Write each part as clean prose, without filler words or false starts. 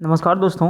नमस्कार दोस्तों।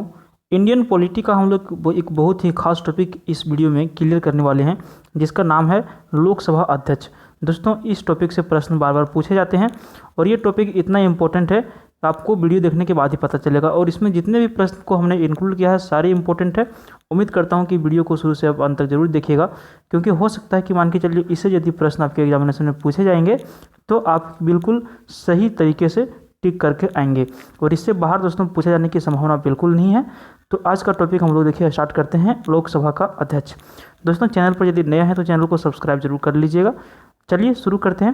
Indian polity का हम लोग एक बहुत ही खास टॉपिक इस वीडियो में क्लियर करने वाले हैं, जिसका नाम है लोकसभा अध्यक्ष। दोस्तों, इस टॉपिक से प्रश्न बार बार पूछे जाते हैं और ये टॉपिक इतना इम्पोर्टेंट है कि आपको वीडियो देखने के बाद ही पता चलेगा। और इसमें जितने भी प्रश्न को हमने इंक्लूड किया है सारे इंपॉर्टेंट है। उम्मीद करता हूँ कि वीडियो को शुरू से अब अंत तक जरूर देखिएगा, क्योंकि हो सकता है कि मान के चलिए इससे यदि प्रश्न आपके एग्जामिनेशन में पूछे जाएंगे तो आप बिल्कुल सही तरीके से टिक करके आएंगे और इससे बाहर दोस्तों पूछे जाने की संभावना बिल्कुल नहीं है। तो आज का टॉपिक हम लोग देखिए स्टार्ट करते हैं, लोकसभा का अध्यक्ष। दोस्तों, चैनल पर यदि नया है तो चैनल को सब्सक्राइब जरूर कर लीजिएगा। चलिए शुरू करते हैं।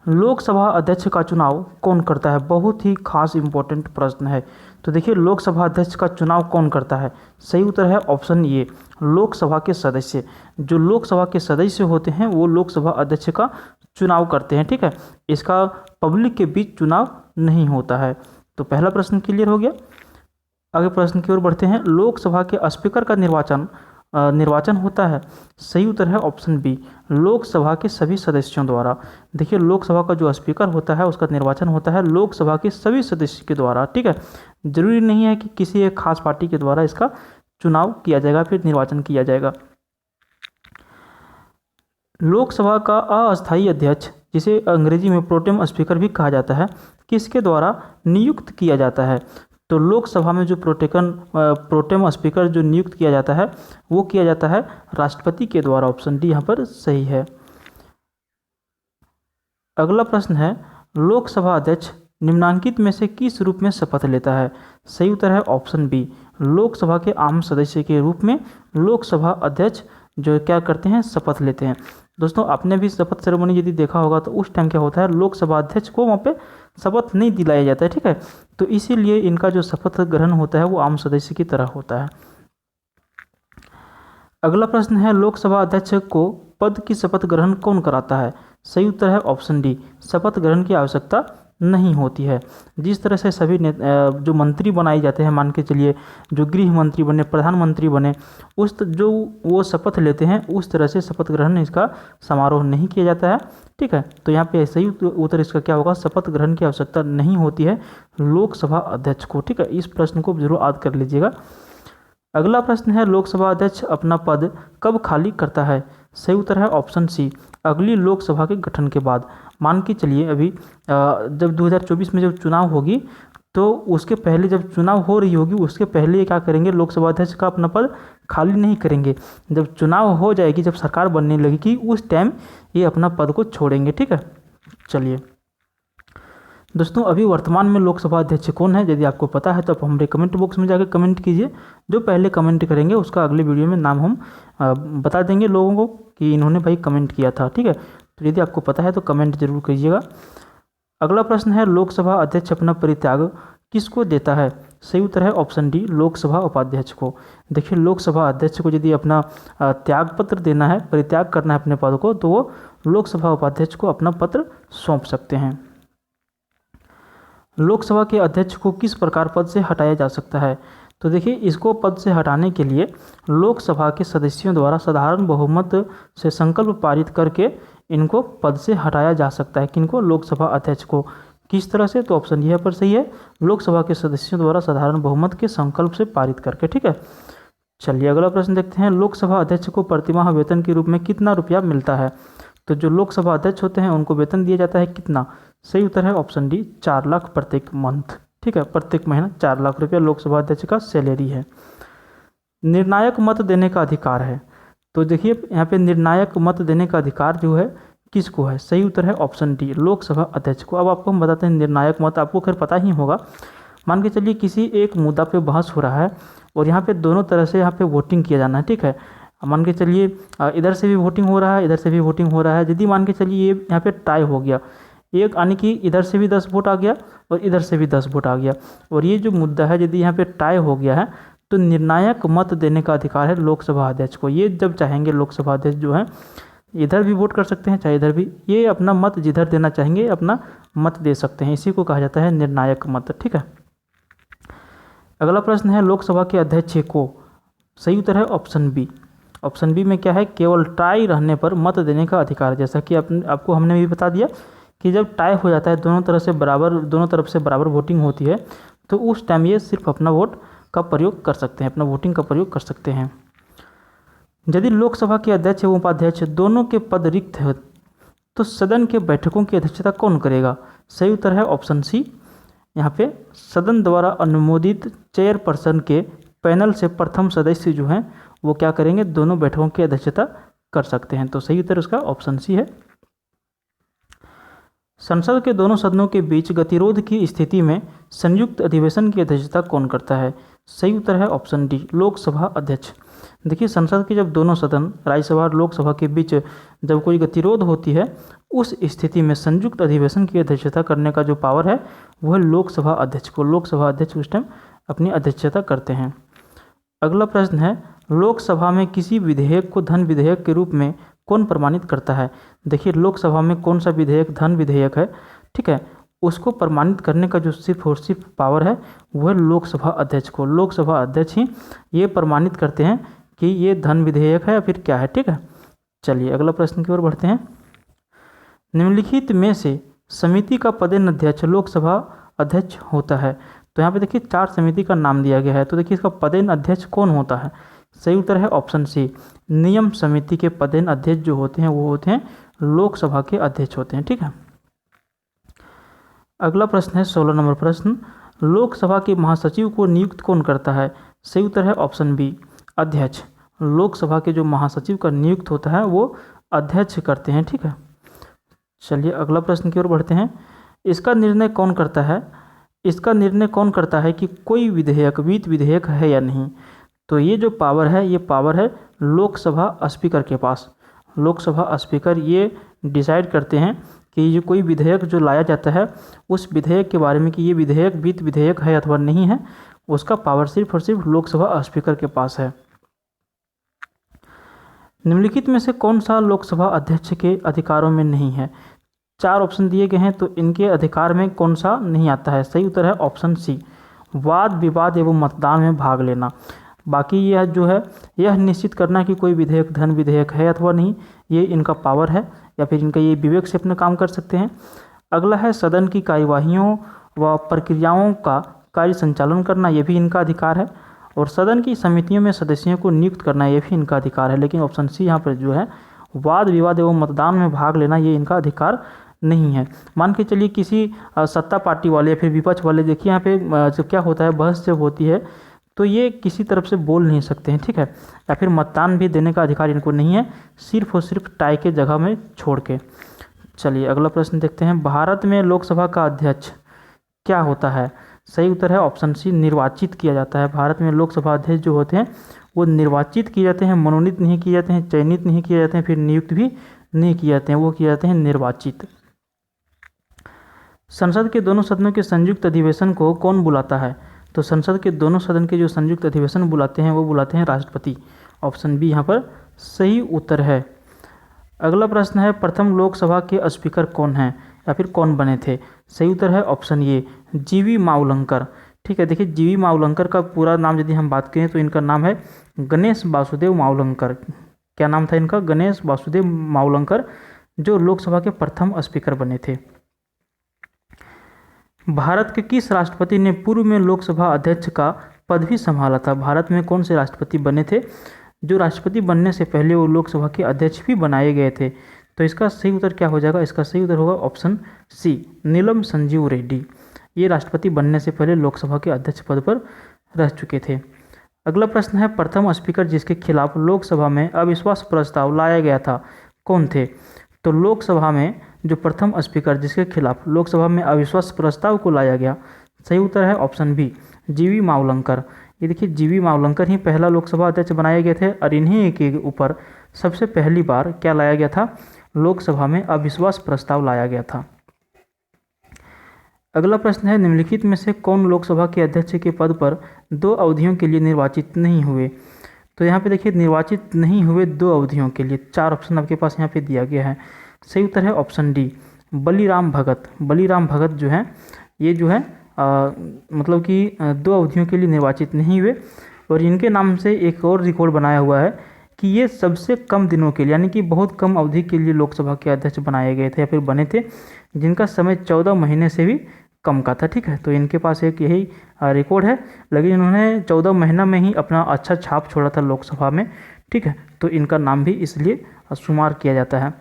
लोकसभा अध्यक्ष का चुनाव कौन करता है? बहुत ही खास इंपॉर्टेंट प्रश्न है। तो देखिए, लोकसभा अध्यक्ष का चुनाव कौन करता है? सही उत्तर है ऑप्शन ए, लोकसभा के सदस्य। जो लोकसभा के सदस्य होते हैं वो लोकसभा अध्यक्ष का चुनाव करते हैं। ठीक है, इसका पब्लिक के बीच चुनाव नहीं होता है। तो पहला प्रश्न क्लियर हो गया। आगे प्रश्न की ओर बढ़ते हैं। लोकसभा के स्पीकर का निर्वाचन होता है। सही उत्तर है ऑप्शन बी, लोकसभा के सभी सदस्यों द्वारा। देखिए, लोकसभा का जो स्पीकर होता है उसका निर्वाचन होता है लोकसभा के सभी सदस्य के द्वारा। ठीक है, जरूरी नहीं है कि किसी एक खास पार्टी के द्वारा इसका चुनाव किया जाएगा फिर निर्वाचन किया जाएगा। लोकसभा का अस्थायी अध्यक्ष, जिसे अंग्रेजी में प्रोटेम स्पीकर भी कहा जाता है, किसके द्वारा नियुक्त किया जाता है? तो लोकसभा में जो प्रोटेम स्पीकर जो नियुक्त किया जाता है वो किया जाता है राष्ट्रपति के द्वारा। ऑप्शन डी यहाँ पर सही है। अगला प्रश्न है, लोकसभा अध्यक्ष निम्नांकित में से किस रूप में शपथ लेता है? सही उत्तर है ऑप्शन बी, लोकसभा के आम सदस्य के रूप में लोकसभा अध्यक्ष जो क्या करते हैं, शपथ लेते हैं। दोस्तों, आपने भी शपथ सेरेमनी यदि देखा होगा तो उस टाइम क्या होता है, लोकसभा अध्यक्ष को वहाँ पे शपथ नहीं दिलाया जाता है। ठीक है, तो इसीलिए इनका जो शपथ ग्रहण होता है वो आम सदस्य की तरह होता है। अगला प्रश्न है, लोकसभा अध्यक्ष को पद की शपथ ग्रहण कौन कराता है? सही उत्तर है ऑप्शन डी, शपथ ग्रहण की आवश्यकता नहीं होती है। जिस तरह से सभी जो मंत्री बनाए जाते हैं, मान के चलिए जो गृह मंत्री बने, प्रधानमंत्री बने, जो वो शपथ लेते हैं उस तरह से शपथ ग्रहण इसका समारोह नहीं किया जाता है। ठीक है, तो यहाँ पे सही उत्तर इसका क्या होगा, शपथ ग्रहण की आवश्यकता नहीं होती है लोकसभा अध्यक्ष को। ठीक है, इस प्रश्न को जरूर याद कर लीजिएगा। अगला प्रश्न है, लोकसभा अध्यक्ष अपना पद कब खाली करता है? सही उत्तर है ऑप्शन सी, अगली लोकसभा के गठन के बाद। मान के चलिए अभी जब 2024 में जब चुनाव होगी तो उसके पहले, जब चुनाव हो रही होगी उसके पहले ये क्या करेंगे, लोकसभा अध्यक्ष का अपना पद खाली नहीं करेंगे। जब चुनाव हो जाएगी, जब सरकार बनने लगेगी, उस टाइम ये अपना पद को छोड़ेंगे। ठीक है, चलिए दोस्तों, अभी वर्तमान में लोकसभा अध्यक्ष कौन है यदि आपको पता है तो आप हमारे कमेंट बॉक्स में जाकर कमेंट कीजिए। जो पहले कमेंट करेंगे उसका अगले वीडियो में नाम हम बता देंगे लोगों को कि इन्होंने भाई कमेंट किया था। ठीक है, तो यदि आपको पता है तो कमेंट जरूर कीजिएगा। अगला प्रश्न है, लोकसभा अध्यक्ष अपना परित्याग किसको देता है? सही उत्तर है ऑप्शन डी, लोकसभा उपाध्यक्ष को। देखिए, लोकसभा अध्यक्ष को यदि अपना त्याग पत्र देना है, परित्याग करना है अपने पद को, तो वो लोकसभा उपाध्यक्ष को अपना पत्र सौंप सकते हैं। लोकसभा के अध्यक्ष को किस प्रकार पद से हटाया जा सकता है? तो देखिए, इसको पद से हटाने के लिए लोकसभा के सदस्यों द्वारा साधारण बहुमत से संकल्प पारित करके इनको पद से हटाया जा सकता है। किनको? लोकसभा अध्यक्ष को। किस तरह से? तो ऑप्शन यह पर सही है, लोकसभा के सदस्यों द्वारा साधारण बहुमत के संकल्प से पारित करके। ठीक है, चलिए अगला प्रश्न देखते हैं। लोकसभा अध्यक्ष को प्रतिमाह वेतन के रूप में कितना रुपया मिलता है? तो जो लोकसभा अध्यक्ष होते हैं उनको वेतन दिया जाता है कितना? सही उत्तर है ऑप्शन डी, 4 लाख प्रत्येक मंथ। ठीक है, प्रत्येक महीना 4 लाख रुपया लोकसभा अध्यक्ष का सैलरी है। निर्णायक मत देने का अधिकार है। तो देखिए, यहाँ पे निर्णायक मत देने का अधिकार जो है किसको है? सही उत्तर है ऑप्शन डी, लोकसभा अध्यक्ष को। अब आपको हम बताते हैं निर्णायक मत, आपको खैर पता ही होगा। मान के चलिए किसी एक मुद्दा पे बहस हो रहा है और यहाँ पे दोनों तरह से यहाँ पे वोटिंग किया जाना है। ठीक है, मान के चलिए इधर से भी वोटिंग हो रहा है, इधर से भी वोटिंग हो रहा है। यदि मान के चलिए ये यहाँ पे टाई हो गया, एक यानी कि इधर से भी 10 वोट आ गया और इधर से भी 10 वोट आ गया, और ये जो मुद्दा है यदि यहाँ पे टाई हो गया है तो निर्णायक मत देने का अधिकार है लोकसभा अध्यक्ष को। ये जब चाहेंगे लोकसभा अध्यक्ष जो है इधर भी वोट कर सकते हैं चाहे इधर भी, ये अपना मत जिधर देना चाहेंगे अपना मत दे सकते हैं। इसी को कहा जाता है निर्णायक मत। ठीक है, अगला प्रश्न है, लोकसभा के अध्यक्ष को। सही उत्तर है ऑप्शन बी। ऑप्शन बी में क्या है, केवल टाई रहने पर मत देने का अधिकार। जैसा कि आपको हमने भी बता दिया कि जब टाई हो जाता है, दोनों तरफ से बराबर वोटिंग होती है, तो उस टाइम ये सिर्फ अपना वोट का प्रयोग कर सकते हैं, अपना वोटिंग का प्रयोग कर सकते हैं। यदि लोकसभा के अध्यक्ष एवं उपाध्यक्ष दोनों के पद रिक्त है तो सदन के बैठकों की अध्यक्षता कौन करेगा? सही उत्तर है ऑप्शन सी। यहाँ पे सदन द्वारा अनुमोदित चेयरपर्सन के पैनल से प्रथम सदस्य जो हैं वो क्या करेंगे? दोनों बैठकों की अध्यक्षता कर सकते हैं। तो सही उत्तर उसका ऑप्शन सी है। संसद के दोनों सदनों के बीच गतिरोध की स्थिति में संयुक्त अधिवेशन की अध्यक्षता कौन करता है? सही उत्तर है ऑप्शन डी, लोकसभा अध्यक्ष। देखिए, संसद के जब दोनों सदन राज्यसभा और लोकसभा के बीच जब कोई गतिरोध होती है उस स्थिति में संयुक्त अधिवेशन की अध्यक्षता करने का जो पावर है वह लोकसभा अध्यक्ष को, लोकसभा अध्यक्ष उस टाइम अपनी अध्यक्षता करते हैं। अगला प्रश्न है, लोकसभा में किसी विधेयक को धन विधेयक के रूप में कौन प्रमाणित करता है? देखिए, लोकसभा में कौन सा विधेयक धन विधेयक है, ठीक है, उसको प्रमाणित करने का जो सिर्फ और सिर्फ पावर है वह लोकसभा अध्यक्ष को, लोकसभा अध्यक्ष ही ये प्रमाणित करते हैं कि ये धन विधेयक है या फिर क्या है। ठीक है, चलिए अगला प्रश्न की ओर बढ़ते हैं। निम्नलिखित में से समिति का पदेन अध्यक्ष लोकसभा अध्यक्ष होता है। तो यहाँ पे देखिए 4 समिति का नाम दिया गया है, तो देखिए इसका पदेन अध्यक्ष कौन होता है? सही उत्तर है ऑप्शन सी, नियम समिति के पदेन अध्यक्ष जो होते हैं वो होते हैं लोकसभा के अध्यक्ष होते हैं। ठीक है, अगला प्रश्न है 16 नंबर प्रश्न, लोकसभा के महासचिव को नियुक्त कौन करता है? सही उत्तर है ऑप्शन बी, अध्यक्ष। लोकसभा के जो महासचिव का नियुक्त होता है वो अध्यक्ष करते हैं। ठीक है, चलिए अगला प्रश्न की ओर बढ़ते हैं। इसका निर्णय कौन करता है? इसका निर्णय कौन करता है कि कोई विधेयक वित्त विधेयक है या नहीं? तो ये जो पावर है ये पावर है लोकसभा स्पीकर के पास। लोकसभा स्पीकर ये डिसाइड करते हैं कि ये कोई विधेयक जो लाया जाता है उस विधेयक के बारे में कि ये विधेयक वित्त विधेयक है अथवा नहीं है, उसका पावर सिर्फ और सिर्फ लोकसभा स्पीकर के पास है। निम्नलिखित में से कौन सा लोकसभा अध्यक्ष के अधिकारों में नहीं है? 4 ऑप्शन दिए गए हैं, तो इनके अधिकार में कौन सा नहीं आता है? सही उत्तर है ऑप्शन सी, वाद विवाद एवं मतदान में भाग लेना। बाकी यह जो है यह निश्चित करना कि कोई विधेयक धन विधेयक है अथवा नहीं, ये इनका पावर है या फिर इनका ये विवेक से अपना काम कर सकते हैं। अगला है सदन की कार्यवाहियों व प्रक्रियाओं का कार्य संचालन करना, ये भी इनका अधिकार है। और सदन की समितियों में सदस्यों को नियुक्त करना, ये भी इनका अधिकार है। लेकिन ऑप्शन सी यहाँ पर जो है वाद विवाद एवं मतदान में भाग लेना, ये इनका अधिकार नहीं है। मान के चलिए किसी सत्ता पार्टी वाले या फिर विपक्ष वाले, देखिए यहाँ पे जब क्या होता है, बहस जब होती है तो ये किसी तरफ से बोल नहीं सकते हैं। ठीक है, या फिर मतदान भी देने का अधिकार इनको नहीं है, सिर्फ और सिर्फ टाई के जगह में छोड़ के। चलिए अगला प्रश्न देखते हैं। भारत में लोकसभा का अध्यक्ष क्या होता है? सही उत्तर है ऑप्शन सी, निर्वाचित किया जाता है। भारत में लोकसभा अध्यक्ष जो होते हैं वो निर्वाचित किए जाते हैं, मनोनीत नहीं किए जाते हैं, चयनित नहीं किए जाते हैं, फिर नियुक्त भी नहीं किए जाते हैं, वो किए जाते हैं निर्वाचित। संसद के दोनों सदनों के संयुक्त अधिवेशन को कौन बुलाता है? तो संसद के दोनों सदन के जो संयुक्त अधिवेशन बुलाते हैं वो बुलाते हैं राष्ट्रपति। ऑप्शन बी यहाँ पर सही उत्तर है। अगला प्रश्न है, प्रथम लोकसभा के स्पीकर कौन हैं या फिर कौन बने थे? सही उत्तर है ऑप्शन ए, जीवी मावलंकर। ठीक है, देखिए जीवी मावलंकर का पूरा नाम यदि हम बात करें तो इनका नाम है गणेश वासुदेव मावलंकर। क्या नाम था इनका? गणेश वासुदेव मावलंकर, जो लोकसभा के प्रथम स्पीकर बने थे। भारत के किस राष्ट्रपति ने पूर्व में लोकसभा अध्यक्ष का पद भी संभाला था? भारत में कौन से राष्ट्रपति बने थे जो राष्ट्रपति बनने से पहले वो लोकसभा के अध्यक्ष भी बनाए गए थे? तो इसका सही उत्तर क्या हो जाएगा? इसका सही उत्तर होगा ऑप्शन सी, नीलम संजीव रेड्डी। ये राष्ट्रपति बनने से पहले लोकसभा के अध्यक्ष पद पर रह चुके थे। अगला प्रश्न है, प्रथम स्पीकर जिसके खिलाफ लोकसभा में अविश्वास प्रस्ताव लाया गया था कौन थे? तो लोकसभा में जो प्रथम स्पीकर जिसके खिलाफ लोकसभा में अविश्वास प्रस्ताव को लाया गया, सही उत्तर है ऑप्शन बी, जीवी मावलंकर। ये देखिए जीवी मावलंकर ही पहला लोकसभा अध्यक्ष बनाए गए थे और इन्हीं के ऊपर सबसे पहली बार क्या लाया गया था? लोकसभा में अविश्वास प्रस्ताव लाया गया था। अगला प्रश्न है, निम्नलिखित में से कौन लोकसभा के अध्यक्ष के पद पर 2 अवधियों के लिए निर्वाचित नहीं हुए? तो यहाँ पे देखिए निर्वाचित नहीं हुए 2 अवधियों के लिए 4 ऑप्शन आपके पास यहाँ पे दिया गया है। सही उत्तर है ऑप्शन डी, बलीराम भगत। बलीराम भगत जो है ये जो है मतलब कि 2 अवधियों के लिए निर्वाचित नहीं हुए। और इनके नाम से एक और रिकॉर्ड बनाया हुआ है कि ये सबसे कम दिनों के लिए यानी कि बहुत कम अवधि के लिए लोकसभा के अध्यक्ष बनाए गए थे या फिर बने थे, जिनका समय 14 महीने से भी कम का था। ठीक है, तो इनके पास एक यही रिकॉर्ड है, लेकिन इन्होंने 14 महीना में ही अपना अच्छा छाप छोड़ा था लोकसभा में। ठीक है, तो इनका नाम भी इसलिए शुमार किया जाता है।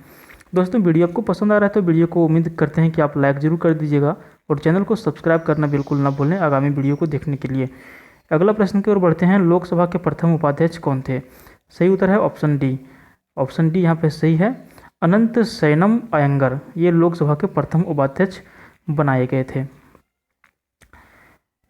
दोस्तों, वीडियो आपको पसंद आ रहा है तो वीडियो को उम्मीद करते हैं कि आप लाइक ज़रूर कर दीजिएगा और चैनल को सब्सक्राइब करना बिल्कुल ना भूलें आगामी वीडियो को देखने के लिए। अगला प्रश्न की ओर बढ़ते हैं। लोकसभा के प्रथम उपाध्यक्ष कौन थे? सही उत्तर है ऑप्शन डी। ऑप्शन डी यहाँ पे सही है। अनंत सैनम अयंगर ये लोकसभा के प्रथम उपाध्यक्ष बनाए गए थे।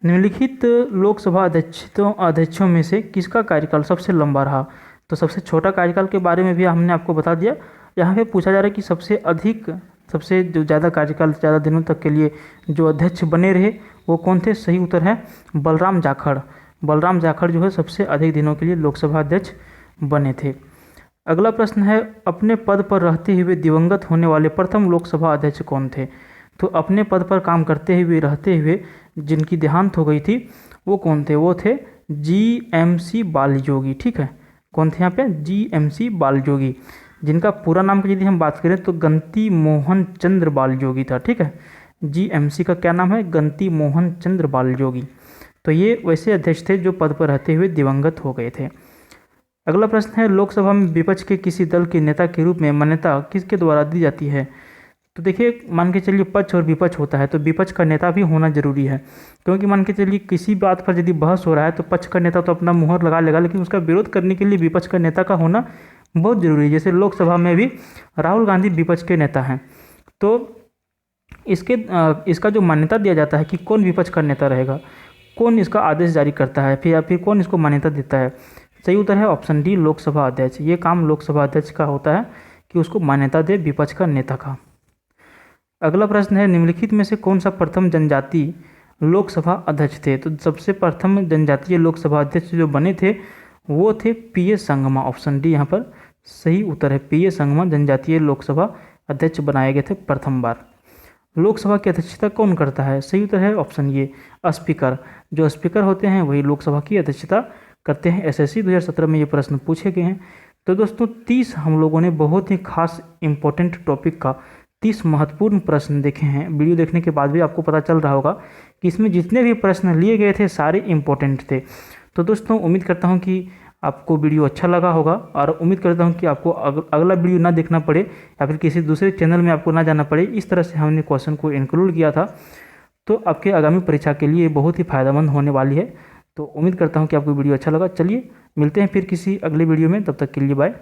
निम्नलिखित लोकसभा अध्यक्षों में से किसका कार्यकाल सबसे लंबा रहा? तो सबसे छोटा कार्यकाल के बारे में भी हमने आपको बता दिया। यहाँ पे पूछा जा रहा है कि सबसे जो ज़्यादा कार्यकाल ज़्यादा दिनों तक के लिए जो अध्यक्ष बने रहे वो कौन थे? सही उत्तर है बलराम जाखड़। बलराम जाखड़ जो है सबसे अधिक दिनों के लिए लोकसभा अध्यक्ष बने थे। अगला प्रश्न है, अपने पद पर रहते हुए दिवंगत होने वाले प्रथम लोकसभा अध्यक्ष कौन थे? तो अपने पद पर काम करते हुए रहते हुए जिनकी देहांत हो गई थी वो कौन थे? वो थे GMC बालजोगी। ठीक है, कौन थे यहाँ पे? GMC बालजोगी, जिनका पूरा नाम की यदि हम बात करें तो गंती मोहन चंद्र बालजोगी था। ठीक है, GMC का क्या नाम है? गंती मोहन चंद्र बालजोगी। तो ये वैसे अध्यक्ष थे जो पद पर रहते हुए दिवंगत हो गए थे। अगला प्रश्न है, लोकसभा में विपक्ष के किसी दल के नेता के रूप में मान्यता किसके द्वारा दी जाती है? तो देखिए, मान के चलिए पक्ष और विपक्ष होता है तो विपक्ष का नेता भी होना जरूरी है, क्योंकि मान के चलिए किसी बात पर यदि बहस हो रहा है तो पक्ष का नेता तो अपना मुहर लगा लेगा, लेकिन उसका विरोध करने के लिए विपक्ष का नेता का होना बहुत जरूरी है। जैसे लोकसभा में भी राहुल गांधी विपक्ष के नेता हैं, तो इसका जो मान्यता दिया जाता है कि कौन विपक्ष का नेता रहेगा, कौन इसका आदेश जारी करता है या फिर कौन इसको मान्यता देता है? सही उत्तर है ऑप्शन डी लोकसभा अध्यक्ष। ये काम लोकसभा अध्यक्ष का होता है कि उसको मान्यता दे विपक्ष का नेता का। अगला प्रश्न है, निम्नलिखित में से कौन सा प्रथम जनजाति लोकसभा अध्यक्ष थे? तो सबसे प्रथम जनजातीय लोकसभा अध्यक्ष जो बने थे वो थे PS संगमा। ऑप्शन डी यहाँ पर सही उत्तर है। PS संगमा जनजातीय लोकसभा अध्यक्ष बनाए गए थे प्रथम बार। लोकसभा की अध्यक्षता कौन करता है? सही उत्तर है ऑप्शन ए स्पीकर। जो स्पीकर होते हैं वही लोकसभा की अध्यक्षता करते हैं। SSC 2017 में ये प्रश्न पूछे गए हैं। तो दोस्तों 30 हम लोगों ने बहुत ही खास इंपॉर्टेंट टॉपिक का 30 महत्वपूर्ण प्रश्न देखे हैं। वीडियो देखने के बाद भी आपको पता चल रहा होगा कि इसमें जितने भी प्रश्न लिए गए थे सारे इंपॉर्टेंट थे। तो दोस्तों उम्मीद करता हूं कि आपको वीडियो अच्छा लगा होगा और उम्मीद करता हूं कि आपको अगला वीडियो ना देखना पड़े या फिर किसी दूसरे चैनल में आपको ना जाना पड़े। इस तरह से हमने क्वेश्चन को इंक्लूड किया था, तो आपके आगामी परीक्षा के लिए बहुत ही फायदेमंद होने वाली है। तो उम्मीद करता हूं कि आपको वीडियो अच्छा लगा। चलिए मिलते हैं फिर किसी अगले वीडियो में, तब तक के लिए बाय।